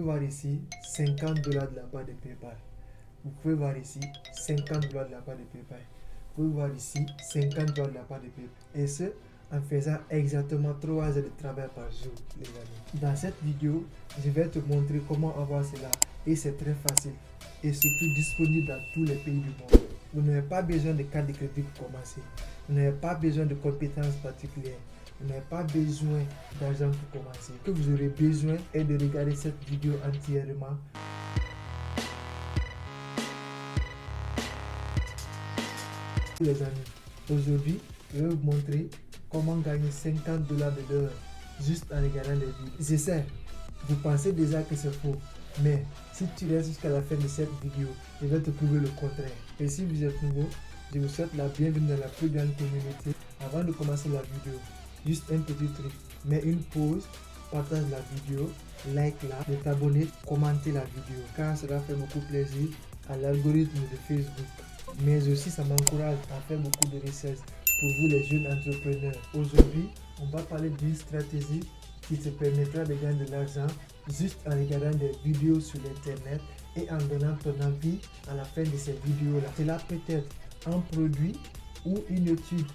voir ici 50$ de la part de PayPal. Vous pouvez voir ici 50$ de la part de PayPal. Vous pouvez voir ici 50$ de la part de PayPal. Et ce, en faisant exactement 3 heures de travail par jour, les amis. Dans cette vidéo, je vais te montrer comment avoir cela. Et c'est très facile. Et surtout disponible dans tous les pays du monde. Vous n'avez pas besoin de carte de crédit pour commencer. Vous n'avez pas besoin de compétences particulières. Vous n'avez pas besoin d'argent pour commencer. Ce que vous aurez besoin est de regarder cette vidéo entièrement. Les amis, aujourd'hui, je vais vous montrer comment gagner 50$ de l'heure juste en regardant les vidéos. C'est ça, vous pensez déjà que c'est faux, mais si tu restes jusqu'à la fin de cette vidéo, je vais te prouver le contraire. Et si vous êtes nouveau, je vous souhaite la bienvenue dans la plus grande communauté. Avant de commencer la vidéo, juste un petit truc, mets une pause, partage la vidéo, like-la, de t'abonner, commenter la vidéo, car cela fait beaucoup plaisir à l'algorithme de Facebook. Mais aussi ça m'encourage à faire beaucoup de recherches pour vous les jeunes entrepreneurs. Aujourd'hui, on va parler d'une stratégie qui te permettra de gagner de l'argent juste en regardant des vidéos sur l'internet et en donnant ton avis à la fin de ces vidéos-là. Cela peut être un produit ou une étude,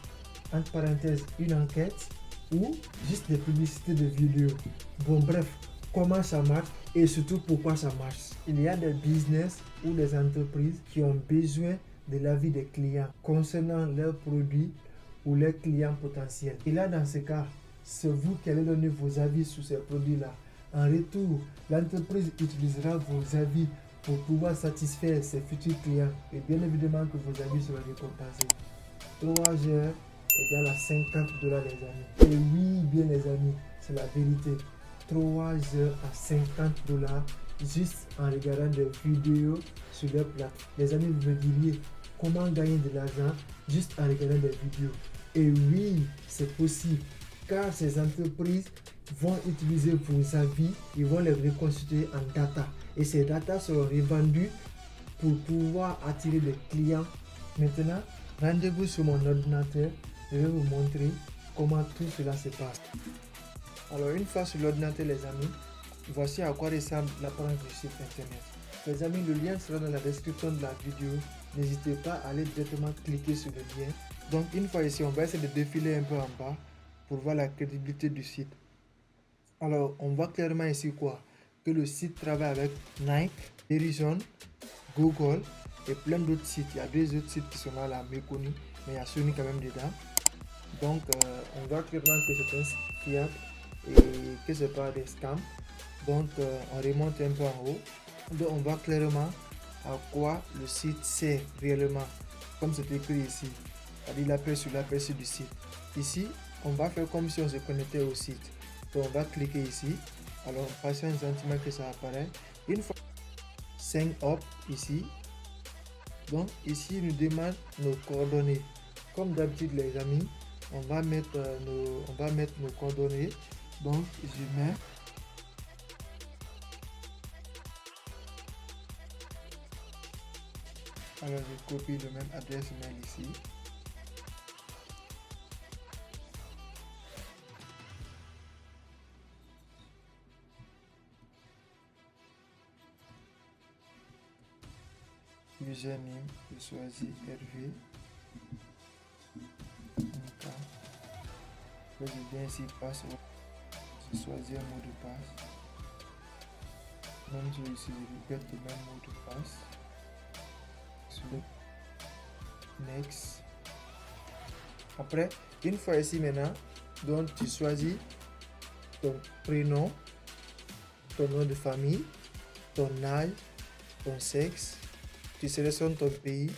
entre parenthèses une enquête ou juste des publicités de vidéos. Bon bref, comment ça marche et surtout pourquoi ça marche. Il y a des business ou des entreprises qui ont besoin de l'avis des clients concernant leurs produits ou leurs clients potentiels. Et là, dans ce cas, c'est vous qui allez donner vos avis sur ces produits-là. En retour, l'entreprise utilisera vos avis pour pouvoir satisfaire ses futurs clients. Et bien évidemment que vos avis seront récompensés. 3 heures égale à 50$ les amis. Et oui, bien les amis, c'est la vérité. 3 heures à 50$ juste en regardant des vidéos sur leur plateforme. Les amis, vous me diriez comment gagner de l'argent juste en regardant des vidéos. Et oui, c'est possible car ces entreprises vont utiliser vos avis, ils vont les reconstituer en data et ces data seront revendus pour pouvoir attirer des clients. Maintenant, rendez-vous sur mon ordinateur, je vais vous montrer comment tout cela se passe. Alors une fois sur l'ordinateur les amis, voici à quoi ressemble l'apparence du site internet. Les amis, le lien sera dans la description de la vidéo. N'hésitez pas à aller directement cliquer sur le lien. Donc une fois ici, on va essayer de défiler un peu en bas pour voir la crédibilité du site. Alors on voit clairement ici quoi? Que le site travaille avec Nike, Verizon, Google et plein d'autres sites. Il y a deux autres sites qui sont là méconnus, mais il y a Sony quand même dedans. Donc on voit clairement que c'est un site fiable et que ce n'est pas des scams. Donc on remonte un peu en haut. Donc on voit clairement à quoi le site sert réellement, comme c'est écrit ici, c'est-à-dire l'aperçu du site. Ici, on va faire comme si on se connectait au site. Donc on va cliquer ici. Alors patience un sentiment que ça apparaît. Une fois sign up ici. Donc ici, il nous demande nos coordonnées. Comme d'habitude les amis, on va mettre nos coordonnées. Donc je mets alors je copie le même adresse mail ici. Username, je choisis Hervé. Je viens ici password. Je choisis un mot de passe. Même si ici je répète le même mot de passe. Next. Après, une fois ici maintenant, donc tu choisis ton prénom, ton nom de famille, ton âge, ton sexe, tu sélectionnes ton pays,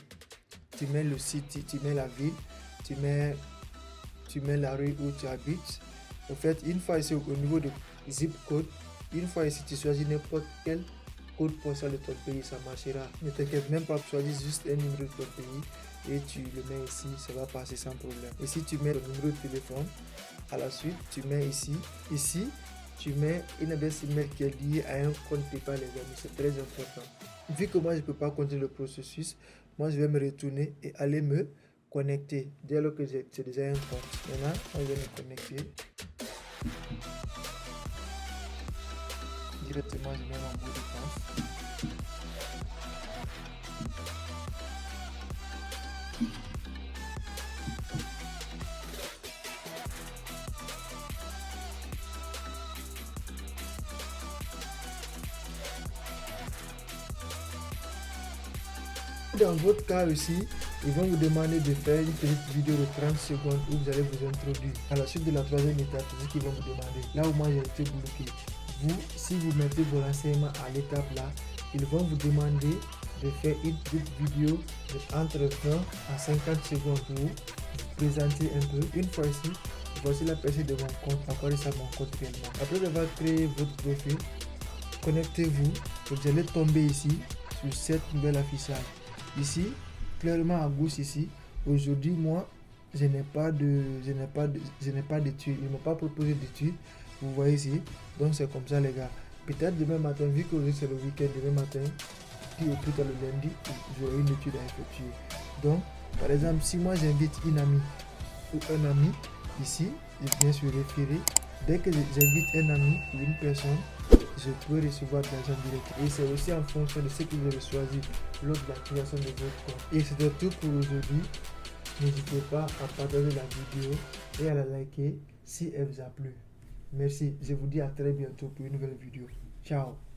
tu mets le site, tu mets la ville, tu mets la rue où tu habites. En fait, une fois ici au niveau de zip code, une fois ici tu choisis n'importe quel code postal de ton pays, ça marchera. Ne t'inquiète même pas, choisis juste un numéro de ton pays et tu le mets ici, ça va passer sans problème. Ici tu mets le numéro de téléphone, à la suite tu mets ici tu mets une adresse email qui est liée à un compte PayPal les amis, c'est très important. Vu que moi je ne peux pas continuer le processus, moi je vais me retourner et aller me connecter dès lors que j'ai déjà un compte. Maintenant on va me connecter. directement je mets mon mot de passe. Dans votre cas aussi, ils vont vous demander de faire une petite vidéo de 30 secondes où vous allez vous introduire. À la suite de la troisième étape, c'est ce qu'ils vont vous demander. Là où moi j'ai été bloqué. Vous, si vous mettez vos renseignements à l'étape là, ils vont vous demander de faire une petite vidéo de entre 20 à 50 secondes pour vous présenter un peu. Une fois ici, voici la percée de mon compte. Après ça, mon compte réellement. Après avoir créé votre profil, connectez-vous. Vous allez tomber ici sur cette nouvelle affichage. Ici, clairement à gauche ici, aujourd'hui moi je n'ai pas d'études, ils ne m'ont pas proposé d'études, vous voyez ici, donc c'est comme ça les gars. Peut-être demain matin, vu que c'est le week-end, demain matin, puis au plus tard le lundi, j'aurai une étude à effectuer. Donc, par exemple, si moi j'invite une amie ou un ami, ici, je viens sur référer, dès que j'invite un ami ou une personne, je peux recevoir de l'argent direct. Et c'est aussi en fonction de ce que vous avez choisi lors de la création de votre compte. Et c'était tout pour aujourd'hui. N'hésitez pas à partager la vidéo et à la liker si elle vous a plu. Merci. Je vous dis à très bientôt pour une nouvelle vidéo. Ciao.